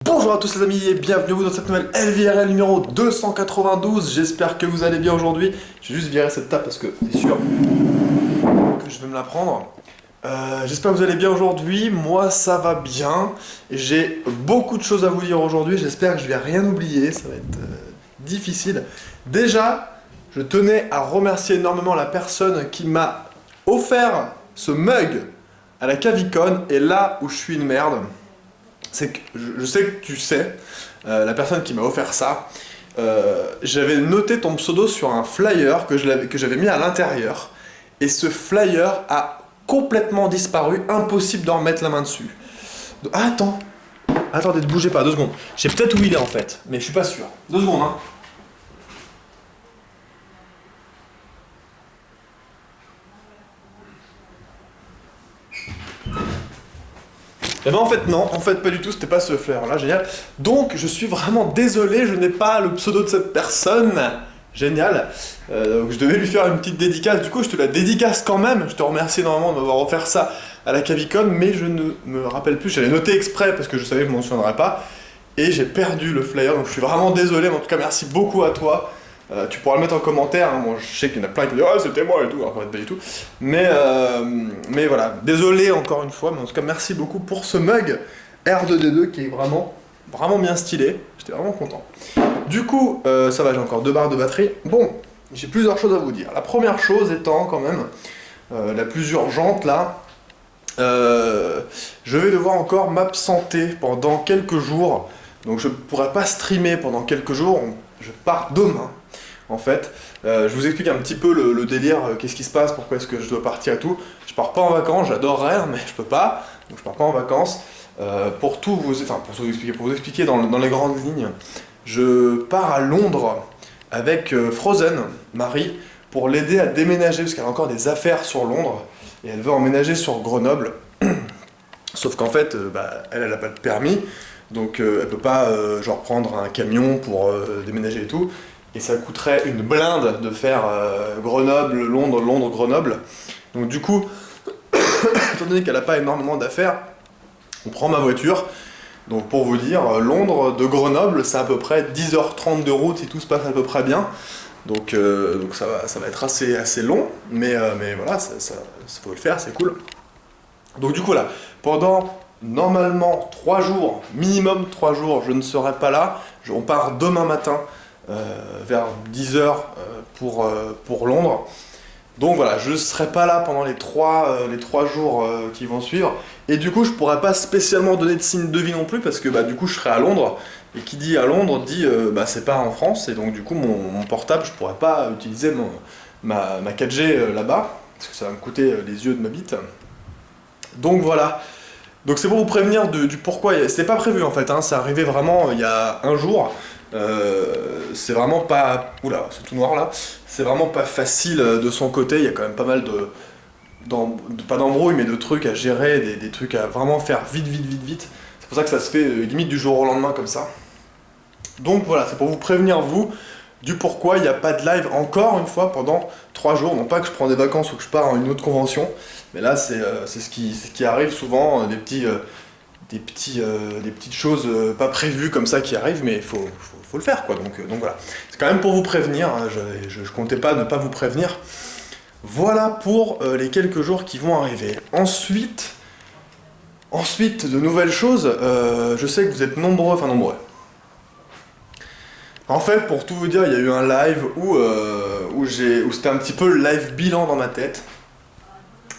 Bonjour à tous les amis et bienvenue dans cette nouvelle LVRL numéro 292. J'espère que vous allez bien aujourd'hui. Je vais juste virer cette table parce que c'est sûr que je vais me la prendre. J'espère que vous allez bien aujourd'hui. Moi ça va bien. J'ai beaucoup de choses à vous dire aujourd'hui. J'espère que je vais rien oublier. Ça va être difficile. Déjà, je tenais à remercier énormément la personne qui m'a offert ce mug à la Cavicon. Et là où je suis une merde, c'est que je sais que tu sais, la personne qui m'a offert ça, j'avais noté ton pseudo sur un flyer que j'avais mis à l'intérieur, et ce flyer a complètement disparu, impossible d'en remettre la main dessus. Attendez, ne bougez pas, 2 secondes. Je sais peut-être où il est en fait, mais je suis pas sûr. 2 secondes, hein. Eh ben en fait non, en fait pas du tout, c'était pas ce flyer là, génial. Donc je suis vraiment désolé, je n'ai pas le pseudo de cette personne. Génial. Donc je devais lui faire une petite dédicace, du coup je te la dédicace quand même. Je te remercie énormément de m'avoir offert ça à la Cavicon, mais je ne me rappelle plus, j'avais noté exprès parce que je savais que je m'en souviendrais pas. Et j'ai perdu le flyer, donc je suis vraiment désolé, mais en tout cas merci beaucoup à toi. Tu pourras le mettre en commentaire, hein. Moi je sais qu'il y en a plein qui disent « Ah c'était moi » et tout, alors pas du tout. Mais voilà, désolé encore une fois, mais en tout cas merci beaucoup pour ce mug R2D2 qui est vraiment bien stylé. J'étais vraiment content. Du coup, ça va, j'ai encore 2 barres de batterie. Bon, j'ai plusieurs choses à vous dire. La première chose étant quand même, la plus urgente là, je vais devoir encore m'absenter pendant quelques jours. Donc je ne pourrai pas streamer pendant quelques jours, je pars demain. En fait, je vous explique un petit peu le délire, qu'est-ce qui se passe, pourquoi est-ce que je dois partir et tout. Je pars pas en vacances, j'adorerais, mais je peux pas, donc je pars pas en vacances. Pour vous expliquer dans les grandes lignes, je pars à Londres avec Frozen, Marie, pour l'aider à déménager, parce qu'elle a encore des affaires sur Londres, et elle veut emménager sur Grenoble. Sauf qu'en fait, elle a pas de permis, donc elle peut pas genre prendre un camion pour déménager et tout. Et ça coûterait une blinde de faire Grenoble, Londres, Londres, Grenoble. Donc du coup, étant donné qu'elle n'a pas énormément d'affaires, on prend ma voiture. Donc pour vous dire, Londres de Grenoble, c'est à peu près 10h30 de route si tout se passe à peu près bien. Donc ça va être assez long, mais voilà, ça faut le faire, c'est cool. Donc du coup là, pendant normalement 3 jours, minimum 3 jours, je ne serai pas là. On part demain matin. Vers 10h pour Londres. Donc voilà, je ne serai pas là pendant les 3 jours qui vont suivre. Et du coup, je pourrais pas spécialement donner de signe de vie non plus, parce que du coup, je serai à Londres. Et qui dit à Londres dit c'est pas en France. Et donc du coup, mon portable, je pourrais pas utiliser ma 4G là-bas, parce que ça va me coûter les yeux de ma bite. Donc voilà. Donc c'est pour vous prévenir du pourquoi. C'était pas prévu en fait, hein. C'est arrivé vraiment il y a un jour. C'est vraiment pas... Oula, c'est tout noir là. C'est vraiment pas facile de son côté. Il y a quand même pas mal pas d'embrouilles, mais de trucs à gérer, des trucs à vraiment faire vite. C'est pour ça que ça se fait limite du jour au lendemain comme ça. Donc voilà, c'est pour vous prévenir vous du pourquoi il n'y a pas de live encore une fois pendant 3 jours. Non pas que je prends des vacances ou que je pars à une autre convention, mais là c'est ce qui arrive souvent, des petites choses pas prévues comme ça qui arrivent, mais il faut le faire quoi. Donc voilà, c'est quand même pour vous prévenir, hein. Je comptais pas ne pas vous prévenir. Voilà pour les quelques jours qui vont arriver. Ensuite, de nouvelles choses, je sais que vous êtes nombreux. En fait, pour tout vous dire, il y a eu un live où c'était un petit peu le live bilan dans ma tête.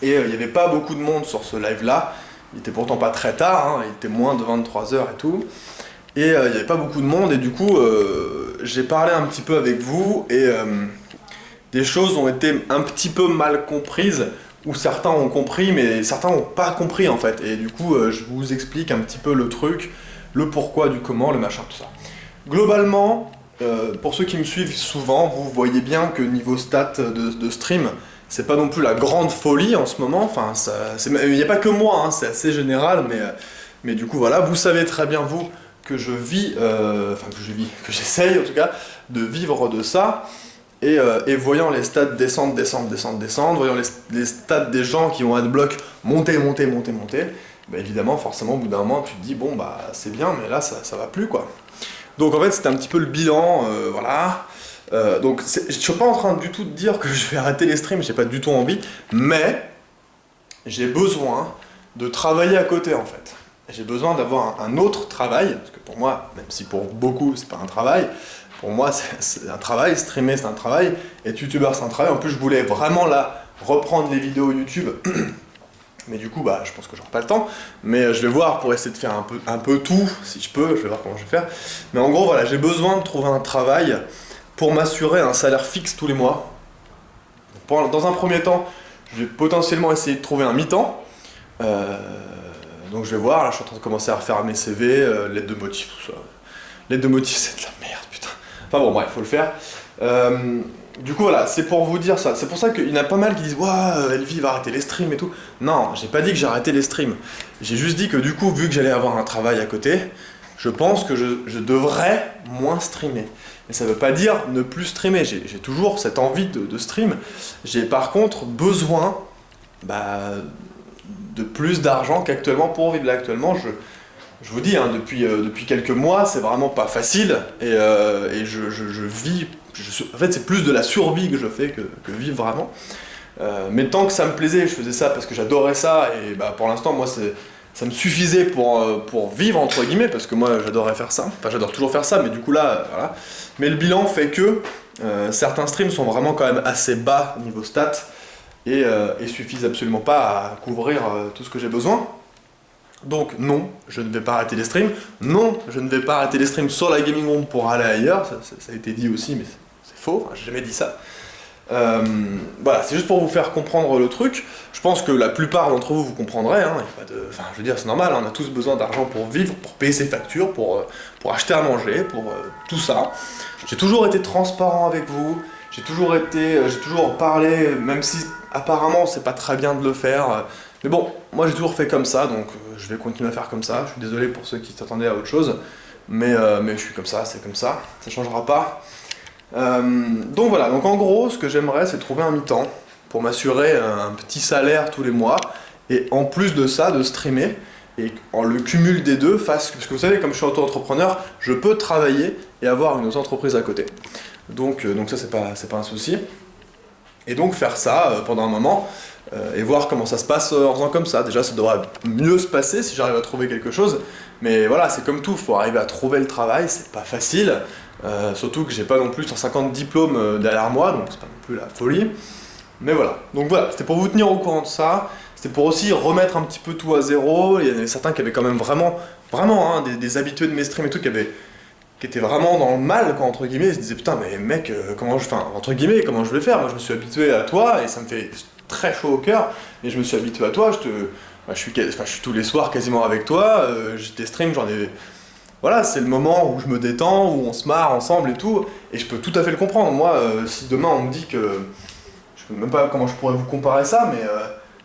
Et il n'y avait pas beaucoup de monde sur ce live-là. Il était pourtant pas très tard, hein, il était moins de 23h et tout. Et il n'y avait pas beaucoup de monde, et du coup, j'ai parlé un petit peu avec vous, et des choses ont été un petit peu mal comprises, ou certains ont compris, mais certains n'ont pas compris en fait. Et du coup, je vous explique un petit peu le truc, le pourquoi, du comment, le machin, tout ça. Globalement, pour ceux qui me suivent souvent, vous voyez bien que niveau stats de stream, c'est pas non plus la grande folie en ce moment, enfin, il n'y a pas que moi, hein, c'est assez général, mais du coup voilà, vous savez très bien vous que je vis, que j'essaye en tout cas, de vivre de ça, et voyant les stats descendre, voyant les stats des gens qui ont adblock monter, bah évidemment, forcément, au bout d'un moment, tu te dis, bon, bah c'est bien, mais là, ça va plus, quoi. Donc en fait, c'était un petit peu le bilan, voilà. Donc je suis pas en train du tout de dire que je vais arrêter les streams, j'ai pas du tout envie, mais j'ai besoin de travailler à côté, en fait. J'ai besoin d'avoir un autre travail, parce que pour moi, même si pour beaucoup, c'est pas un travail, pour moi, c'est un travail, streamer, c'est un travail, être youtubeur, c'est un travail. En plus, je voulais vraiment, là, reprendre les vidéos YouTube. Mais du coup, bah, je pense que j'aurai pas le temps. Mais je vais voir pour essayer de faire un peu tout, si je peux. Je vais voir comment je vais faire. Mais en gros, voilà, j'ai besoin de trouver un travail pour m'assurer un salaire fixe tous les mois. Dans un premier temps, je vais potentiellement essayer de trouver un mi-temps. Donc je vais voir, là, je suis en train de commencer à refaire mes CV, lettres de motif, tout ça. Lettres de motif, c'est de la merde, putain. Enfin bon, bref, faut le faire. Du coup voilà, c'est pour vous dire ça. C'est pour ça qu'il y en a pas mal qui disent ouah, Elvie va arrêter les streams et tout. Non, j'ai pas dit que j'ai arrêté les streams. J'ai juste dit que du coup, vu que j'allais avoir un travail à côté, je pense que je devrais moins streamer. Mais ça veut pas dire ne plus streamer. J'ai toujours cette envie de stream. J'ai par contre besoin de plus d'argent qu'actuellement pour vivre. Là actuellement, je vous dis, hein, depuis quelques mois, c'est vraiment pas facile. Et je vis. En fait, c'est plus de la survie que je fais que vivre vraiment. Mais tant que ça me plaisait, je faisais ça parce que j'adorais ça. Et bah, pour l'instant, moi, ça me suffisait pour vivre, entre guillemets, parce que moi, j'adorais faire ça. Enfin, j'adore toujours faire ça, mais du coup, là, voilà. Mais le bilan fait que certains streams sont vraiment quand même assez bas niveau stats et suffisent absolument pas à couvrir tout ce que j'ai besoin. Donc non, je ne vais pas arrêter les streams. Non, je ne vais pas arrêter les streams sur la gaming room pour aller ailleurs. Ça a été dit aussi, mais c'est faux. Enfin, j'ai jamais dit ça. Voilà, c'est juste pour vous faire comprendre le truc. Je pense que la plupart d'entre vous comprendrez. Hein, y a pas de... Enfin, je veux dire, c'est normal. On a tous besoin d'argent pour vivre, pour payer ses factures, pour acheter à manger, pour tout ça. J'ai toujours été transparent avec vous. J'ai toujours parlé, même si apparemment c'est pas très bien de le faire. Mais bon, moi j'ai toujours fait comme ça, donc je vais continuer à faire comme ça. Je suis désolé pour ceux qui s'attendaient à autre chose, mais je suis comme ça, c'est comme ça, ça changera pas. Donc voilà, donc en gros, ce que j'aimerais, c'est trouver un mi-temps pour m'assurer un petit salaire tous les mois, et en plus de ça, de streamer, et en le cumul des deux, parce que vous savez, comme je suis auto-entrepreneur, je peux travailler et avoir une autre entreprise à côté. Donc ça, c'est pas un souci. Et donc faire ça pendant un moment, et voir comment ça se passe en faisant comme ça. Déjà, ça devrait mieux se passer si j'arrive à trouver quelque chose. Mais voilà, c'est comme tout, il faut arriver à trouver le travail, c'est pas facile. Surtout que j'ai pas non plus 150 diplômes derrière moi, donc c'est pas non plus la folie. Mais voilà, donc voilà, c'était pour vous tenir au courant de ça. C'était pour aussi remettre un petit peu tout à zéro. Il y en avait certains qui avaient quand même vraiment hein, des habitués de mes streams et tout, qui étaient vraiment dans le mal, quoi, entre guillemets. Ils se disaient putain, mais mec, entre guillemets, comment je vais faire? Moi, je me suis habitué à toi et ça me fait très chaud au cœur. Et je me suis habitué à toi, je suis tous les soirs quasiment avec toi. J'ai tes streams, voilà, c'est le moment où je me détends, où on se marre ensemble et tout. Et je peux tout à fait le comprendre. Moi, si demain on me dit que. Je sais même pas comment je pourrais vous comparer ça, mais.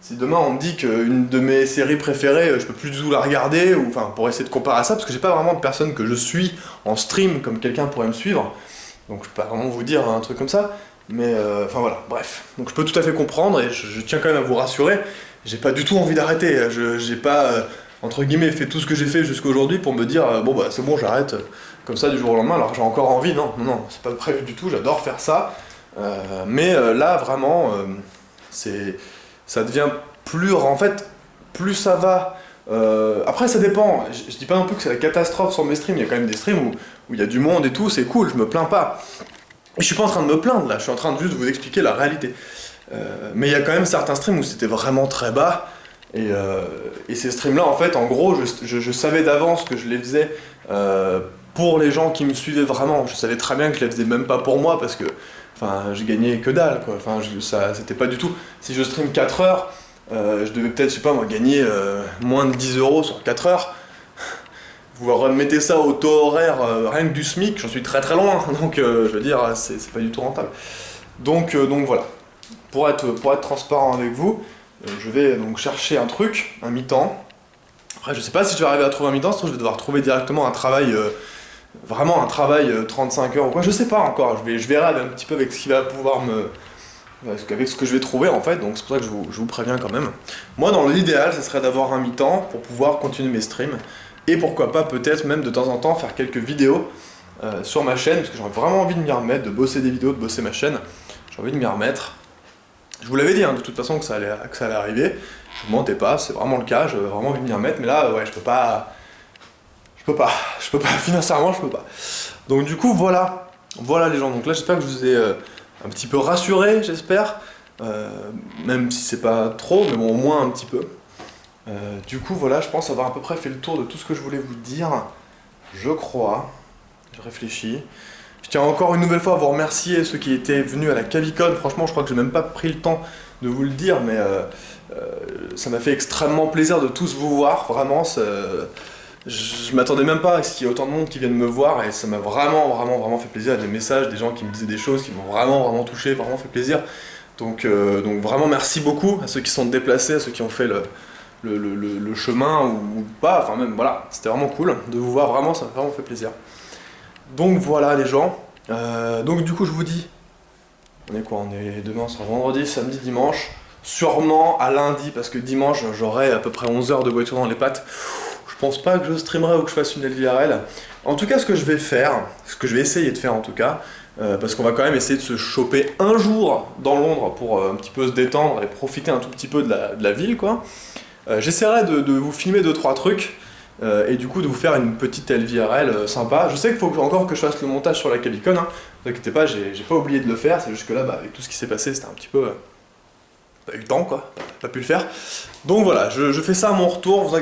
Si demain on me dit qu'une de mes séries préférées, je peux plus du tout la regarder, ou enfin pour essayer de comparer à ça, parce que j'ai pas vraiment de personne que je suis en stream comme quelqu'un pourrait me suivre, donc je peux pas vraiment vous dire un truc comme ça, mais enfin voilà, bref. Donc je peux tout à fait comprendre et je tiens quand même à vous rassurer, j'ai pas du tout envie d'arrêter, j'ai pas entre guillemets fait tout ce que j'ai fait jusqu'à aujourd'hui pour me dire bon bah c'est bon j'arrête comme ça du jour au lendemain alors que j'ai encore envie, non, c'est pas prévu du tout, j'adore faire ça, mais là vraiment ça devient en fait, plus ça va. Après, ça dépend. Je dis pas non plus que c'est la catastrophe sur mes streams. Il y a quand même des streams où il y a du monde et tout, c'est cool, je me plains pas. Je suis pas en train de me plaindre là, je suis en train de juste vous expliquer la réalité. Mais il y a quand même certains streams où c'était vraiment très bas. Et ces streams-là, en fait, en gros, je savais d'avance que je les faisais pour les gens qui me suivaient vraiment. Je savais très bien que je les faisais même pas pour moi parce que. Enfin, je gagnais que dalle, quoi. Enfin, c'était pas du tout. Si je stream 4 heures, je devais peut-être, je sais pas moi, gagner moins de 10 € sur 4 heures. Vous remettez ça au taux horaire rien que du SMIC, j'en suis très très loin. Donc, je veux dire, c'est pas du tout rentable. Donc voilà. Pour être transparent avec vous, je vais donc chercher un truc, un mi-temps. Après, je sais pas si je vais arriver à trouver un mi-temps, sinon je vais devoir trouver directement un travail. Vraiment un travail 35 heures ou quoi, je sais pas encore, je verrai un petit peu avec ce qui va pouvoir avec ce que je vais trouver en fait, donc c'est pour ça que je vous préviens quand même. Moi dans l'idéal, ce serait d'avoir un mi-temps pour pouvoir continuer mes streams, et pourquoi pas peut-être même de temps en temps faire quelques vidéos sur ma chaîne, parce que j'aurais vraiment envie de m'y remettre, de bosser des vidéos, de bosser ma chaîne, j'ai envie de m'y remettre. Je vous l'avais dit de toute façon que ça allait arriver, je ne mentais pas, c'est vraiment le cas, j'avais vraiment envie de m'y remettre, mais là ouais je peux pas, financièrement je peux pas. Donc du coup voilà les gens, donc là j'espère que je vous ai un petit peu rassuré, j'espère, même si c'est pas trop, mais bon au moins un petit peu. Du coup voilà, je pense avoir à peu près fait le tour de tout ce que je voulais vous dire, je crois, je réfléchis. Je tiens encore une nouvelle fois à vous remercier ceux qui étaient venus à la Cavicon, franchement je crois que j'ai même pas pris le temps de vous le dire, mais ça m'a fait extrêmement plaisir de tous vous voir, vraiment, je m'attendais même pas à ce qu'il y ait autant de monde qui vienne me voir, et ça m'a vraiment fait plaisir, il y a des messages, des gens qui me disaient des choses qui m'ont vraiment touché, vraiment fait plaisir, donc vraiment merci beaucoup à ceux qui sont déplacés, à ceux qui ont fait le chemin ou pas, enfin même voilà, c'était vraiment cool de vous voir, vraiment ça m'a vraiment fait plaisir. Donc voilà les gens, donc du coup je vous dis, on est quoi, on est demain, on sera vendredi, samedi, dimanche, sûrement à lundi, parce que dimanche j'aurai à peu près 11 heures de voiture dans les pattes, je pense pas que je streamerai ou que je fasse une LVRL. En tout cas ce que je vais faire, ce que je vais essayer de faire en tout cas, parce qu'on va quand même essayer de se choper un jour dans Londres pour un petit peu se détendre et profiter un tout petit peu de la ville quoi. J'essaierai de vous filmer 2-3 trucs, et du coup de vous faire une petite LVRL sympa. Je sais qu'il faut encore que je fasse le montage sur la Cavicon, hein. Ne vous inquiétez pas, j'ai pas oublié de le faire, c'est juste que là, avec tout ce qui s'est passé, c'était un petit peu... pas eu le temps quoi, pas pu le faire. Donc voilà, je fais ça à mon retour, vous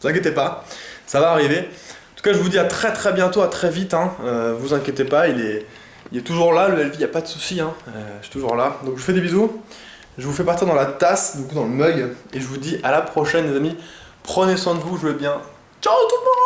inquiétez pas, ça va arriver. En tout cas, je vous dis à très bientôt, à très vite, hein. Vous inquiétez pas, il est toujours là, le LV, il n'y a pas de souci, hein. Je suis toujours là. Donc je vous fais des bisous, je vous fais partir dans la tasse, du coup dans le mug, et je vous dis à la prochaine les amis. Prenez soin de vous, jouez bien. Ciao tout le monde!